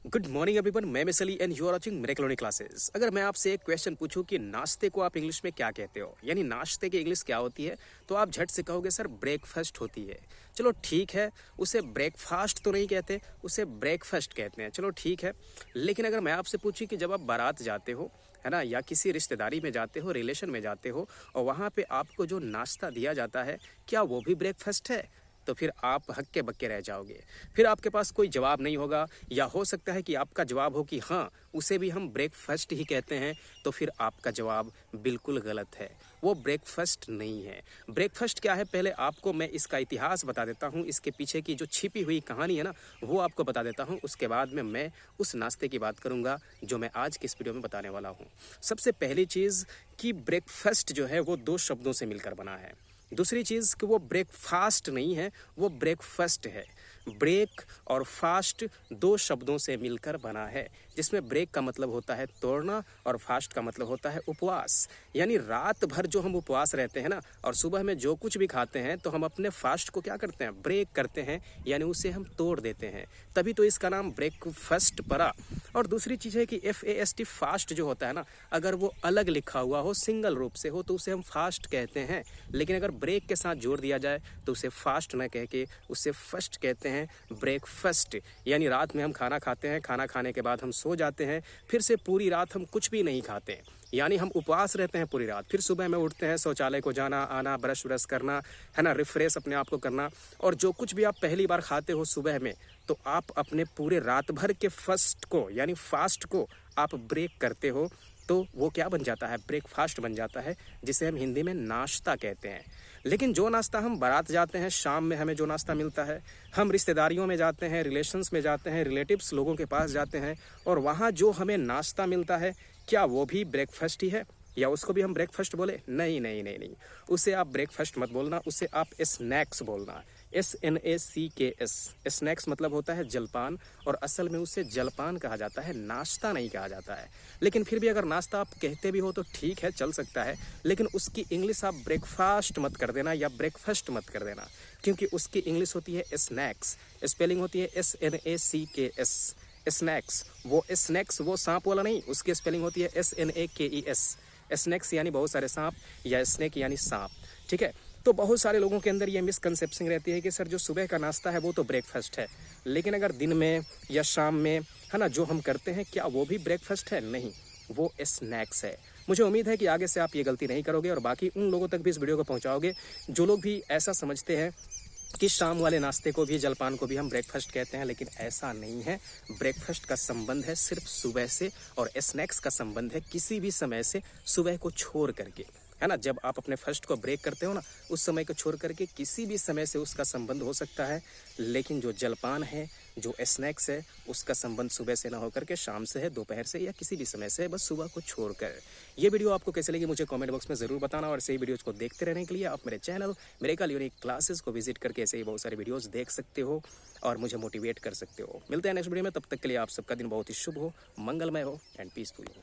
Good morning everyone, मैं Miss Ali and you are watching miracle learning classes. अगर मैं आपसे एक क्वेश्चन पूछूं कि नाश्ते को आप इंग्लिश में क्या कहते हो, यानी नाश्ते की इंग्लिश क्या होती है, तो आप झट से कहोगे सर ब्रेकफास्ट होती है। चलो ठीक है, उसे ब्रेकफास्ट तो नहीं कहते, उसे ब्रेकफास्ट कहते हैं। चलो ठीक है, लेकिन अगर मैं आपसे पूछूं कि जब आप बारात जाते हो, है ना, या किसी रिश्तेदारी में जाते हो, रिलेशन में जाते हो, और वहाँ पे आपको जो नाश्ता दिया जाता है, क्या वो भी ब्रेकफास्ट है? तो फिर आप हक्के बक्के रह जाओगे। फिर आपके पास कोई जवाब नहीं होगा, या हो सकता है कि आपका जवाब हो कि हाँ, उसे भी हम ब्रेकफास्ट ही कहते हैं। तो फिर आपका जवाब बिल्कुल गलत है, वो ब्रेकफास्ट नहीं है। ब्रेकफास्ट क्या है, पहले आपको मैं इसका इतिहास बता देता हूँ, इसके पीछे की जो छिपी हुई कहानी है ना, वो आपको बता देता हूँ। उसके बाद में मैं उस नाश्ते की बात करूँगा जो मैं आज की इस वीडियो में बताने वाला हूँ। सबसे पहली चीज़ कि ब्रेकफास्ट जो है वो दो शब्दों से मिलकर बना है। दूसरी चीज़ कि वो ब्रेकफास्ट नहीं है, वो ब्रेकफास्ट है। ब्रेक और फास्ट दो शब्दों से मिलकर बना है, जिसमें ब्रेक का मतलब होता है तोड़ना और फास्ट का मतलब होता है उपवास। यानी रात भर जो हम उपवास रहते हैं ना, और सुबह में जो कुछ भी खाते हैं, तो हम अपने फास्ट को क्या करते हैं, ब्रेक करते हैं, यानी उसे हम तोड़ देते हैं। तभी तो इसका नाम ब्रेकफास्ट पड़ा। और दूसरी चीज़ है कि FAST फास्ट जो होता है ना, अगर वो अलग लिखा हुआ हो, सिंगल रूप से हो, तो उसे हम फास्ट कहते हैं। लेकिन अगर ब्रेक के साथ जोड़ दिया जाए तो उसे फास्ट न कह के उसे फस्ट कहते हैं, ब्रेकफास्ट। यानी रात में हम खाना खाते हैं, खाना खाने के बाद हम सो जाते हैं, फिर से पूरी रात हम कुछ भी नहीं खाते हैं, यानी हम उपवास रहते हैं पूरी रात। फिर सुबह में उठते हैं, शौचालय को जाना आना, ब्रश व्रश करना, है ना, रिफ्रेश अपने आप को करना, और जो कुछ भी आप पहली बार खाते हो सुबह में, तो आप अपने पूरे रात भर के फस्ट को यानी फास्ट को आप ब्रेक करते हो, तो वो क्या बन जाता है, ब्रेकफास्ट बन जाता है, जिसे हम हिंदी में नाश्ता कहते हैं। लेकिन जो नाश्ता हम बारात जाते हैं, शाम में हमें जो नाश्ता मिलता है, हम रिश्तेदारियों में जाते हैं, रिलेशंस में जाते हैं, रिलेटिव्स लोगों के पास जाते हैं, और वहाँ जो हमें नाश्ता मिलता है, क्या वो भी ब्रेकफास्ट ही है, या उसको भी हम ब्रेकफास्ट बोले? नहीं नहीं नहीं नहीं, उसे आप ब्रेकफास्ट मत बोलना, उसे आप स्नैक्स बोलना। SNACKS। स्नैक्स मतलब होता है जलपान, और असल में उसे जलपान कहा जाता है, नाश्ता नहीं कहा जाता है। लेकिन फिर भी अगर नाश्ता आप कहते भी हो तो ठीक है, चल सकता है, लेकिन उसकी इंग्लिश आप ब्रेकफास्ट मत कर देना या ब्रेकफास्ट मत कर देना, क्योंकि उसकी इंग्लिश होती है स्नैक्स, स्पेलिंग होती है SNACKS। स्नैक्स, वो स्नैक्स वो सांप वाला नहीं, उसकी स्पेलिंग होती है SNAKES। स्नैक्स यानी बहुत सारे सांप, या स्नेक यानी सांप, ठीक है। तो बहुत सारे लोगों के अंदर ये मिसकंसेप्शन रहती है कि सर जो सुबह का नाश्ता है वो तो ब्रेकफास्ट है, लेकिन अगर दिन में या शाम में, है ना, जो हम करते हैं, क्या वो भी ब्रेकफास्ट है? नहीं, वो स्नैक्स है। मुझे उम्मीद है कि आगे से आप ये गलती नहीं करोगे, और बाकी उन लोगों तक भी इस वीडियो को पहुंचाओगे जो लोग भी ऐसा समझते हैं कि शाम वाले नाश्ते को भी, जलपान को भी हम ब्रेकफास्ट कहते हैं, लेकिन ऐसा नहीं है। ब्रेकफास्ट का संबंध है सिर्फ सुबह से, और स्नैक्स का संबंध है किसी भी समय से, सुबह को छोड़ करके, है ना। जब आप अपने फर्स्ट को ब्रेक करते हो ना, उस समय को छोड़ करके किसी भी समय से उसका संबंध हो सकता है। लेकिन जो जलपान है, जो स्नैक्स है, उसका संबंध सुबह से ना होकर के शाम से है, दोपहर से, या किसी भी समय से, बस सुबह को छोड़कर। ये वीडियो आपको कैसे लगी मुझे कमेंट बॉक्स में ज़रूर बताना, और ऐसे ही वीडियोज़ को देखते रहने के लिए आप मेरे चैनल मिरेकल लर्निंग क्लासेस को विजिट करके ऐसे ही बहुत सारे वीडियोज़ देख सकते हो और मुझे मोटिवेट कर सकते हो। मिलते हैं नेक्स्ट वीडियो में, तब तक के लिए आप सबका दिन बहुत ही शुभ हो, मंगलमय हो एंड पीसफुल हो।